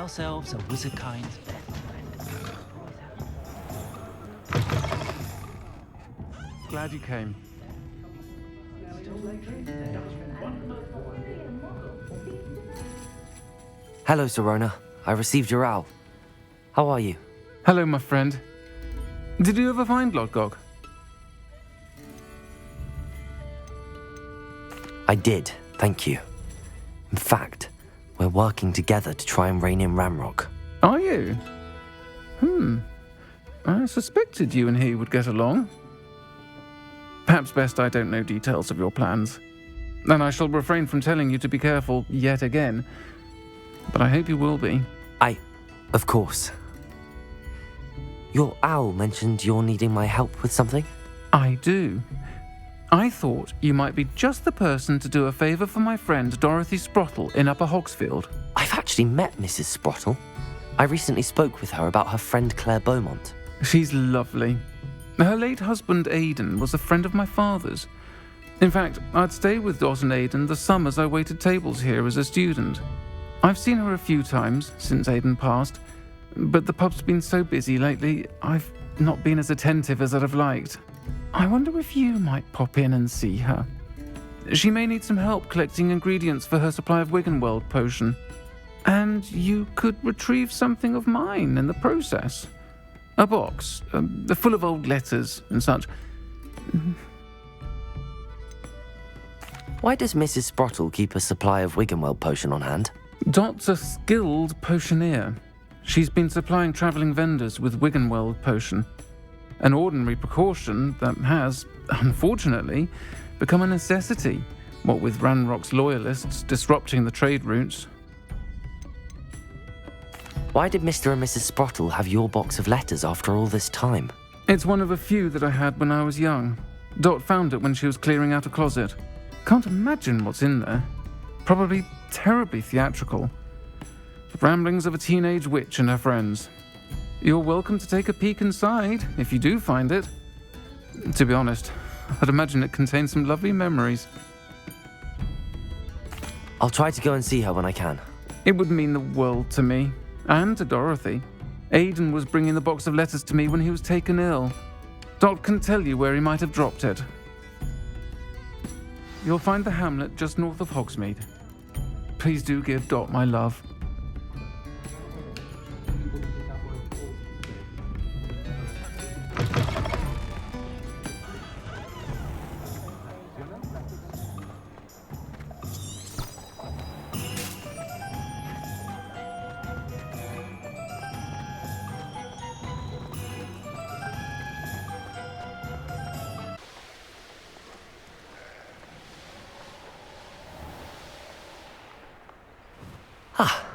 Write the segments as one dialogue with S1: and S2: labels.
S1: ourselves a wizard kind.
S2: Glad you came.
S3: Hello, Sirona. I received your owl. How are you?
S2: Hello, my friend. Did you ever find Lodgok?
S3: I did, thank you. In fact, we're working together to try and rein in Ramrock.
S2: Are you? I suspected you and he would get along. Perhaps best I don't know details of your plans. And I shall refrain from telling you to be careful yet again. But I hope you will be.
S3: Of course. Your owl mentioned you're needing my help with something?
S2: I do. I thought you might be just the person to do a favour for my friend Dorothy Sprottle in Upper Hogsfield.
S3: I've actually met Mrs. Sprottle. I recently spoke with her about her friend Claire Beaumont.
S2: She's lovely. Her late husband Aidan was a friend of my father's. In fact, I'd stay with Dot and Aidan the summers I waited tables here as a student. I've seen her a few times since Aidan passed, but the pub's been so busy lately, I've not been as attentive as I'd have liked. I wonder if you might pop in and see her. She may need some help collecting ingredients for her supply of Wiggenweld potion. And you could retrieve something of mine in the process. A box, full of old letters and such.
S3: Why does Mrs. Sprottle keep a supply of Wiggenweld potion on hand?
S2: Dot's a skilled potioneer. She's been supplying travelling vendors with Wiggenweld potion. An ordinary precaution that has, unfortunately, become a necessity, what with Ranrock's loyalists disrupting the trade routes.
S3: Why did Mr. and Mrs. Sprottle have your box of letters after all this time?
S2: It's one of a few that I had when I was young. Dot found it when she was clearing out a closet. Can't imagine what's in there. Probably terribly theatrical. The ramblings of a teenage witch and her friends. You're welcome to take a peek inside, if you do find it. To be honest, I'd imagine it contains some lovely memories.
S3: I'll try to go and see her when I can.
S2: It would mean the world to me, and to Dorothy. Aidan was bringing the box of letters to me when he was taken ill. Dot can tell you where he might have dropped it. You'll find the hamlet just north of Hogsmeade. Please do give Dot my love.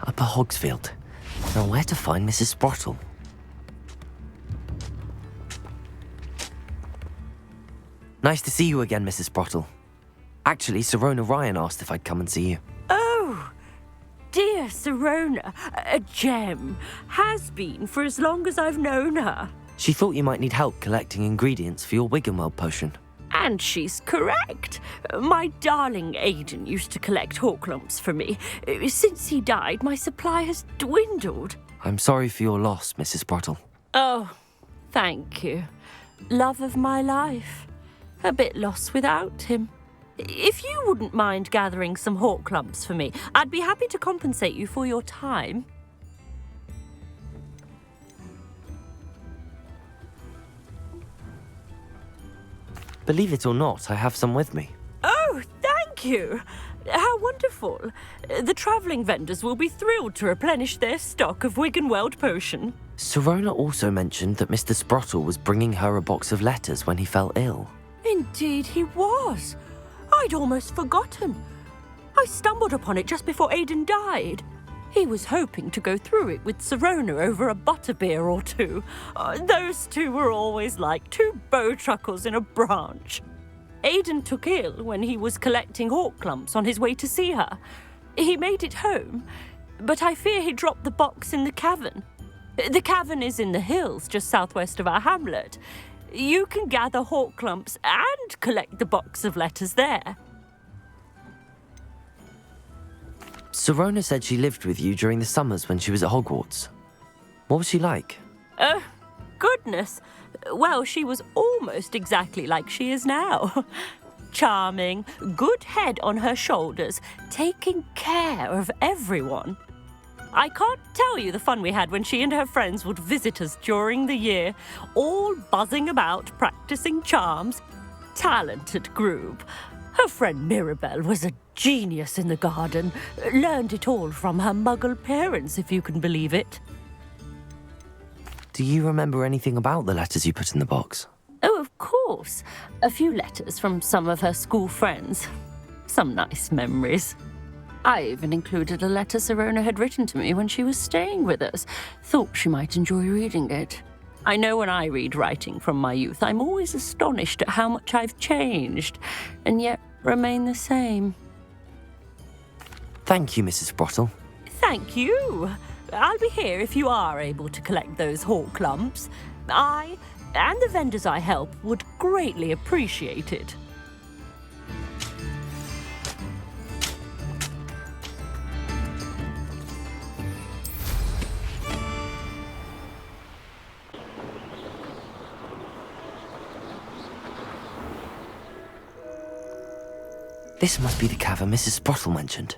S3: Upper Hogsfield. Now where to find Mrs. Sprottle? Nice to see you again, Mrs. Sprottle. Actually, Sirona Ryan asked if I'd come and see you.
S4: Oh, dear Sirona, a gem. Has been for as long as I've known her.
S3: She thought you might need help collecting ingredients for your Wiggenweld potion.
S4: And she's correct. My darling Aidan used to collect Horklumps for me. Since he died, my supply has dwindled.
S3: I'm sorry for your loss, Mrs. Sprottle.
S4: Oh, thank you. Love of my life. A bit lost without him. If you wouldn't mind gathering some Horklumps for me, I'd be happy to compensate you for your time.
S3: Believe it or not, I have some with me.
S4: Oh, thank you. How wonderful. The travelling vendors will be thrilled to replenish their stock of Wiggenweld potion.
S3: Sirona also mentioned that Mr. Sprottle was bringing her a box of letters when he fell ill.
S4: Indeed he was. I'd almost forgotten. I stumbled upon it just before Aidan died. He was hoping to go through it with Sirona over a butterbeer or two. Those two were always like two bowtruckles in a branch. Aidan took ill when he was collecting Horklumps on his way to see her. He made it home, but I fear he dropped the box in the cavern. The cavern is in the hills just southwest of our hamlet. You can gather Horklumps and collect the box of letters there.
S3: Sirona said she lived with you during the summers when she was at Hogwarts. What was she like?
S4: Goodness. Well, she was almost exactly like she is now. Charming, good head on her shoulders, taking care of everyone. I can't tell you the fun we had when she and her friends would visit us during the year, all buzzing about, practicing charms. Talented group. Her friend Mirabelle was a genius in the garden. Learned it all from her muggle parents, if you can believe it.
S3: Do you remember anything about the letters you put in the box?
S4: Oh, of course. A few letters from some of her school friends. Some nice memories. I even included a letter Sirona had written to me when she was staying with us. Thought she might enjoy reading it. I know when I read writing from my youth, I'm always astonished at how much I've changed, and yet remain the same.
S3: Thank you, Mrs. Sprottle.
S4: Thank you. I'll be here if you are able to collect those hawk lumps. I, and the vendors I help, would greatly appreciate it.
S3: This must be the cavern Mrs. Sprottle mentioned.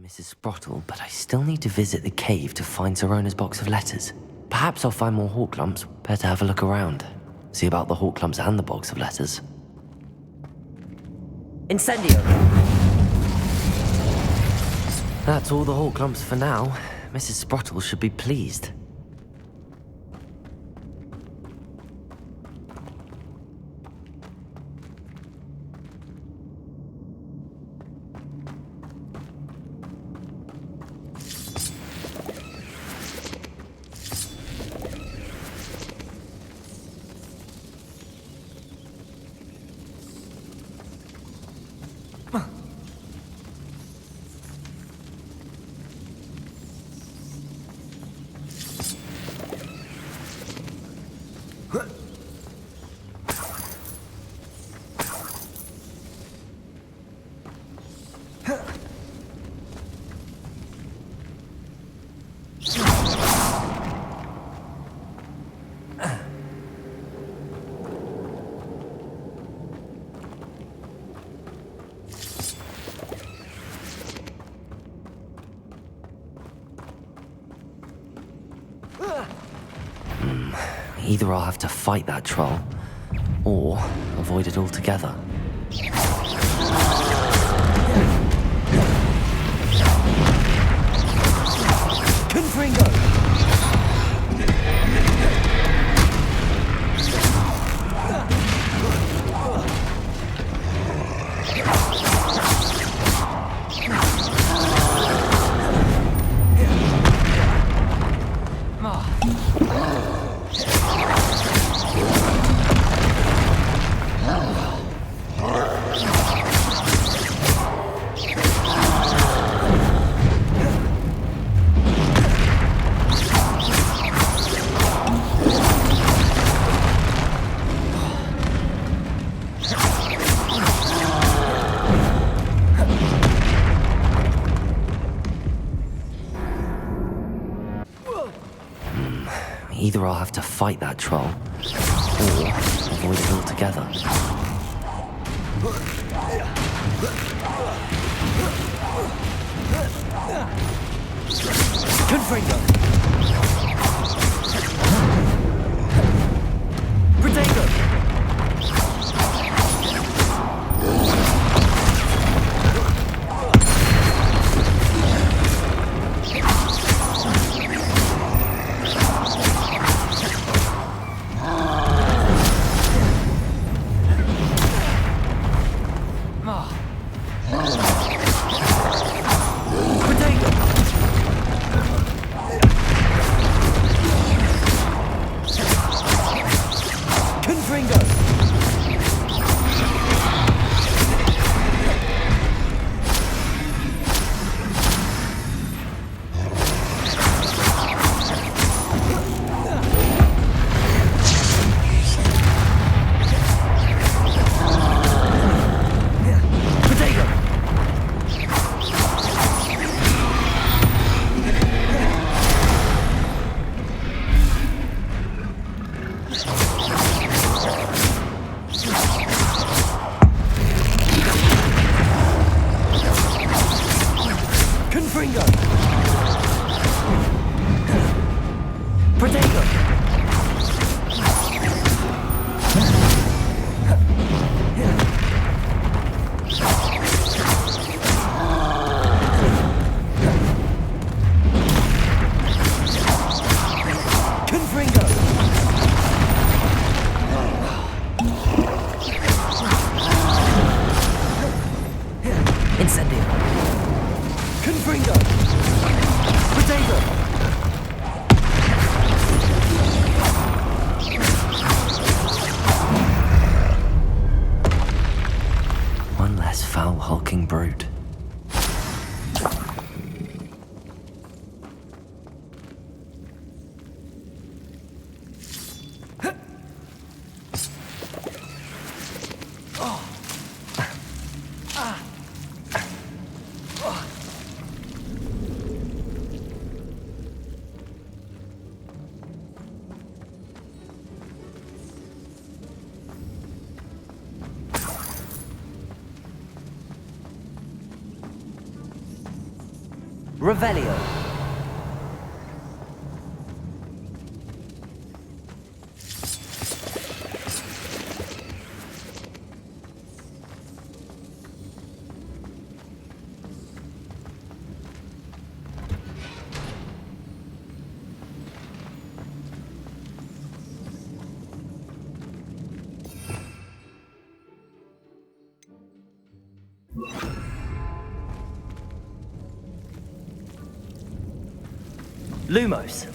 S3: Mrs. Sprottle, but I still need to visit the cave to find Sirona's box of letters. Perhaps I'll find more hawk lumps. Better have a look around. See about the hawk lumps and the box of letters.
S1: Incendio!
S3: That's all the hawk lumps for now. Mrs. Sprottle should be pleased. Either I'll have to fight that troll, or avoid it altogether.
S1: Confringo!
S3: Either I'll have to fight that troll, or avoid it altogether.
S1: Confringo! Protego! Confringo! Protego! Confringo!
S3: Incendio.
S1: Confringo! Protego!
S3: One less foul, hulking brute.
S1: Revelio! Lumos.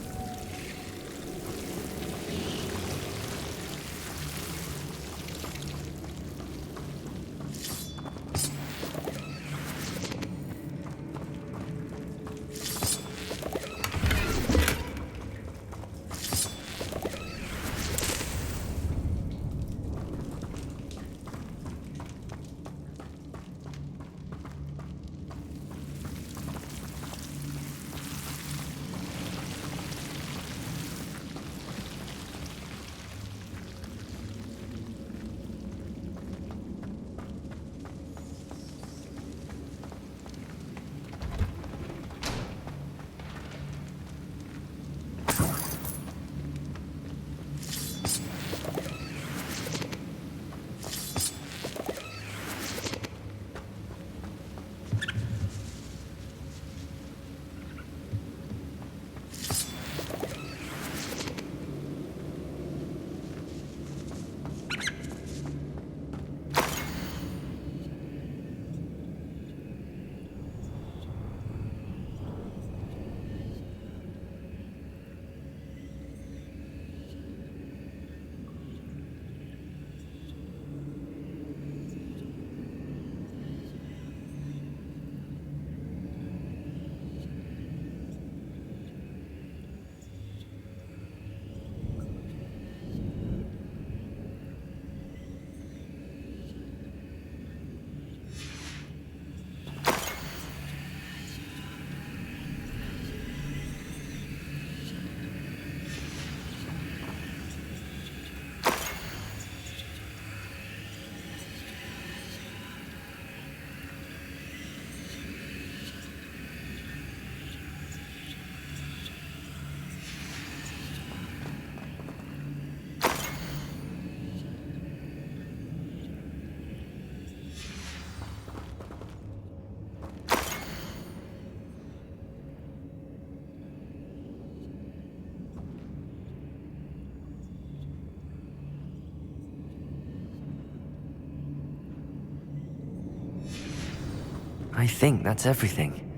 S3: I think that's everything.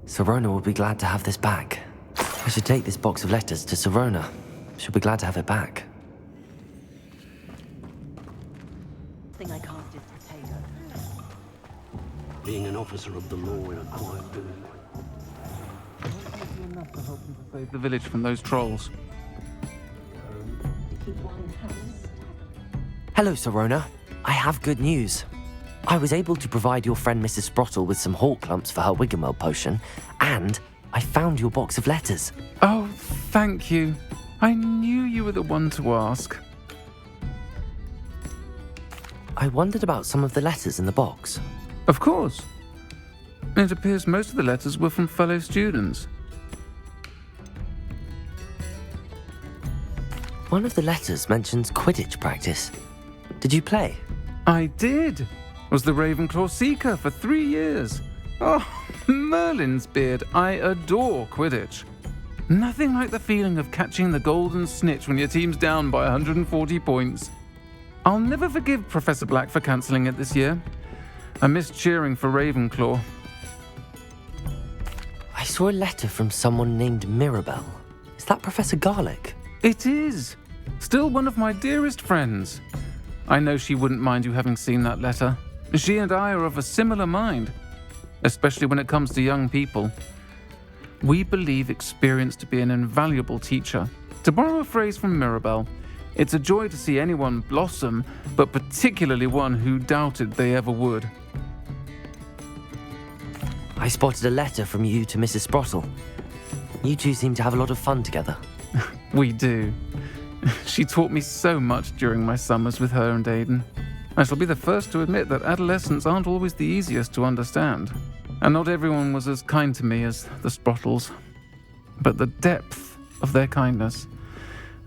S3: Sirona will be glad to have this back. I should take this box of letters to Sirona. She'll be glad to have it back.
S4: Thing I cast is potato.
S5: Being an officer of the law in a quiet village.
S2: Enough to help you to save the village from those trolls.
S3: Hello, Sirona. I have good news. I was able to provide your friend Mrs. Sprottle with some Hawk Clumps for her Wiggenweld potion, and I found your box of letters.
S2: Oh, thank you. I knew you were the one to ask.
S3: I wondered about some of the letters in the box.
S2: Of course. It appears most of the letters were from fellow students.
S3: One of the letters mentions Quidditch practice. Did you play?
S2: I did. Was the Ravenclaw Seeker for 3 years. Oh, Merlin's beard. I adore Quidditch. Nothing like the feeling of catching the golden snitch when your team's down by 140 points. I'll never forgive Professor Black for cancelling it this year. I missed cheering for Ravenclaw.
S3: I saw a letter from someone named Mirabelle. Is that Professor Garlick?
S2: It is. Still one of my dearest friends. I know she wouldn't mind you having seen that letter. She and I are of a similar mind, especially when it comes to young people. We believe experience to be an invaluable teacher. To borrow a phrase from Mirabelle, it's a joy to see anyone blossom, but particularly one who doubted they ever would.
S3: I spotted a letter from you to Mrs. Sprottle. You two seem to have a lot of fun together.
S2: We do. She taught me so much during my summers with her and Aidan. I shall be the first to admit that adolescents aren't always the easiest to understand, and not everyone was as kind to me as the Sprottles. But the depth of their kindness,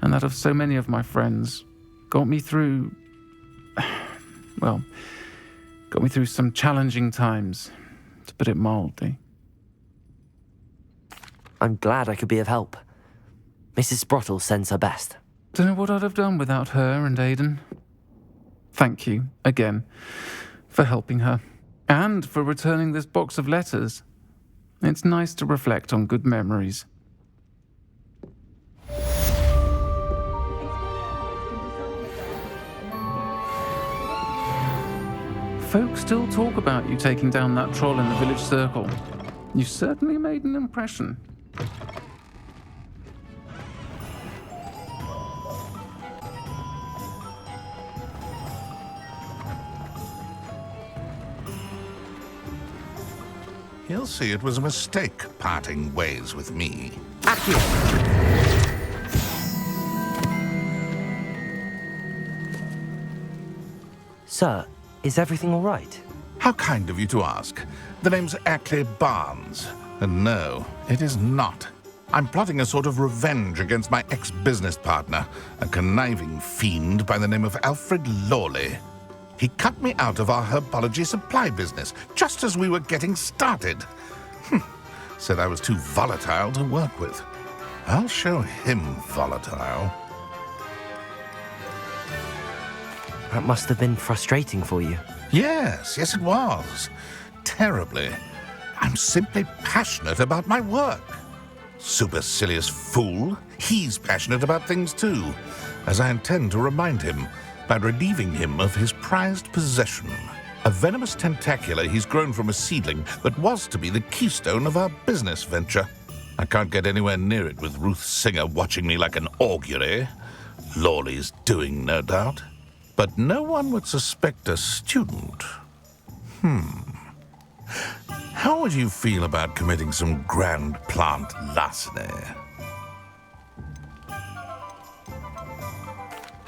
S2: and that of so many of my friends, got me through some challenging times, to put it mildly.
S3: I'm glad I could be of help. Mrs. Sprottle sends her best.
S2: Don't know what I'd have done without her and Aidan. Thank you, again, for helping her, and for returning this box of letters. It's nice to reflect on good memories. Folks still talk about you taking down that troll in the village circle. You certainly made an impression.
S6: He'll see it was a mistake parting ways with me.
S3: Sir, is everything all right?
S6: How kind of you to ask. The name's Ackley Barnes. And no, it is not. I'm plotting a sort of revenge against my ex-business partner, a conniving fiend by the name of Alfred Lawley. He cut me out of our herbology supply business just as we were getting started. Said I was too volatile to work with. I'll show him volatile.
S3: That must have been frustrating for you.
S6: Yes, it was. Terribly. I'm simply passionate about my work. Supercilious fool. He's passionate about things too, as I intend to remind him by relieving him of his prized possession, a venomous tentacula he's grown from a seedling that was to be the keystone of our business venture. I can't get anywhere near it with Ruth Singer watching me like an augury. Lawley's doing, no doubt. But no one would suspect a student. How would you feel about committing some grand plant larceny?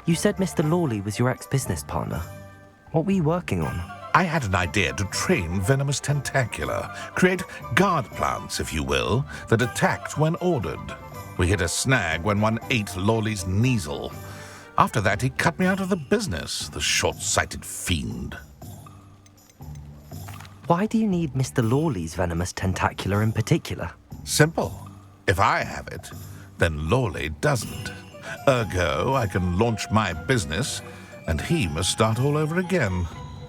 S3: You said Mr. Lawley was your ex-business partner. What were you working on?
S6: I had an idea to train Venomous tentacula, create guard plants, if you will, that attacked when ordered. We hit a snag when one ate Lawley's Kneasel. After that, he cut me out of the business, the short-sighted fiend.
S3: Why do you need Mr. Lawley's venomous tentacula in particular?
S6: Simple. If I have it, then Lawley doesn't. Ergo, I can launch my business, and he must start all over again.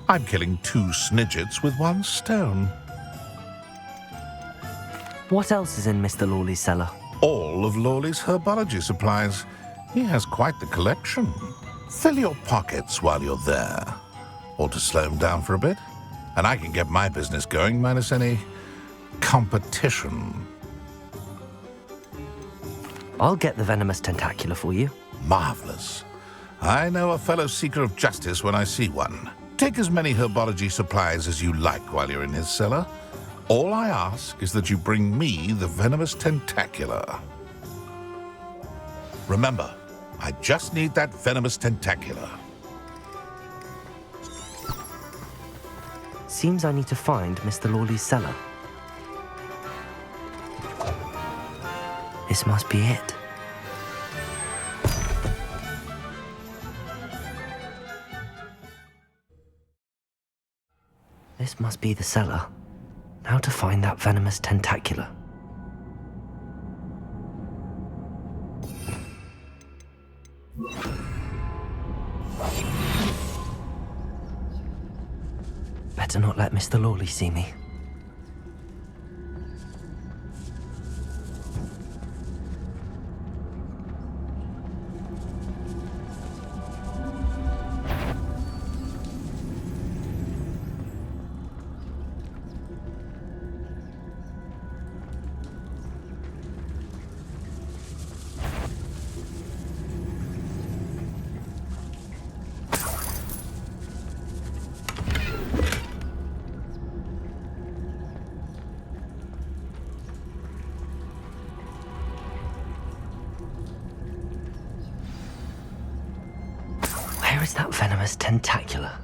S6: I'm killing 2 snidgets with 1 stone.
S3: What else is in Mr. Lawley's cellar?
S6: All of Lawley's herbology supplies. He has quite the collection. Fill your pockets while you're there. Or to slow him down for a bit, and I can get my business going minus any competition.
S3: I'll get the venomous tentacula for you.
S6: Marvelous. I know a fellow seeker of justice when I see one. Take as many herbology supplies as you like while you're in his cellar. All I ask is that you bring me the venomous tentacula. Remember, I just need that venomous tentacula.
S3: Seems I need to find Mr. Lawley's cellar. This must be it. This must be the cellar. Now to find that venomous tentacula. Better not let Mr. Lawley see me. Where is that venomous tentacula?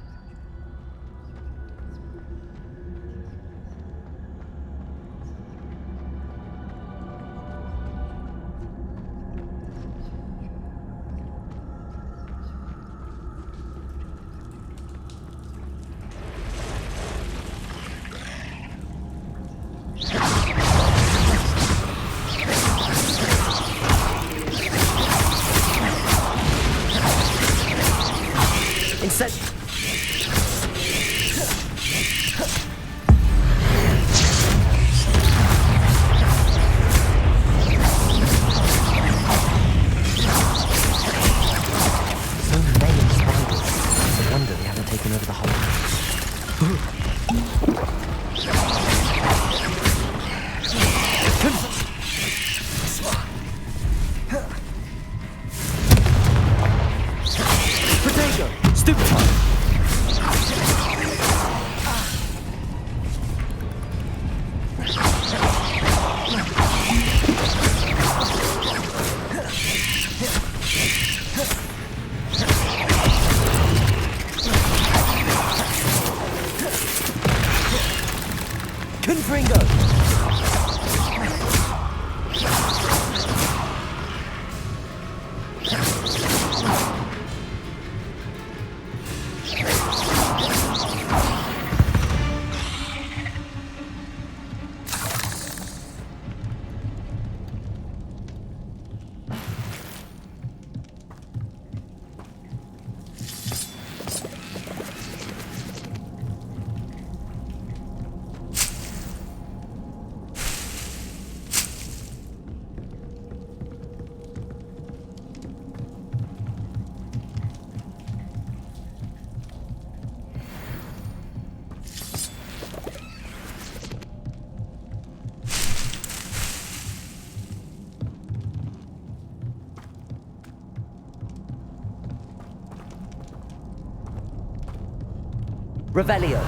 S1: Revelio.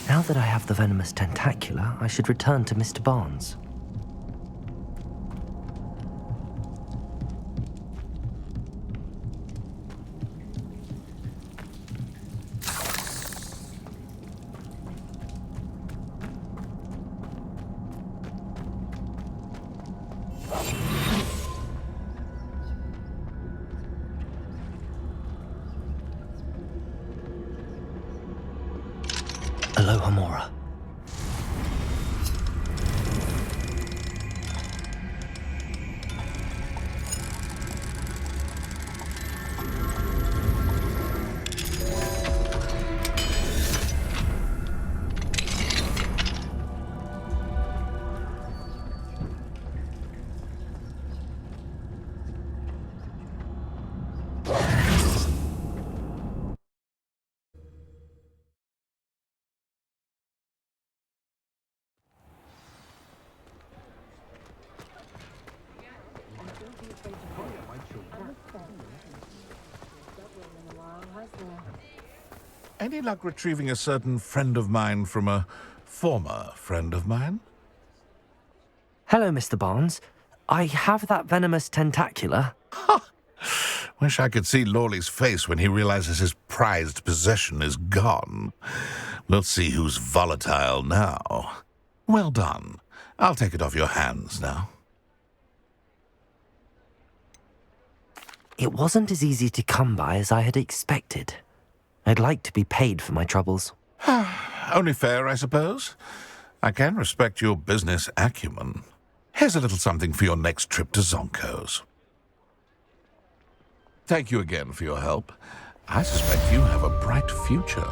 S3: Now that I have the venomous tentacula, I should return to Mr. Barnes. Aloha Mora.
S6: Any luck retrieving a certain friend of mine from a former friend of mine?
S3: Hello, Mr. Barnes. I have that venomous tentacula.
S6: Wish I could see Lawley's face when he realizes his prized possession is gone. We'll see who's volatile now. Well done. I'll take it off your hands now.
S3: It wasn't as easy to come by as I had expected. I'd like to be paid for my troubles.
S6: Only fair, I suppose. I can respect your business acumen. Here's a little something for your next trip to Zonko's. Thank you again for your help. I suspect you have a bright future.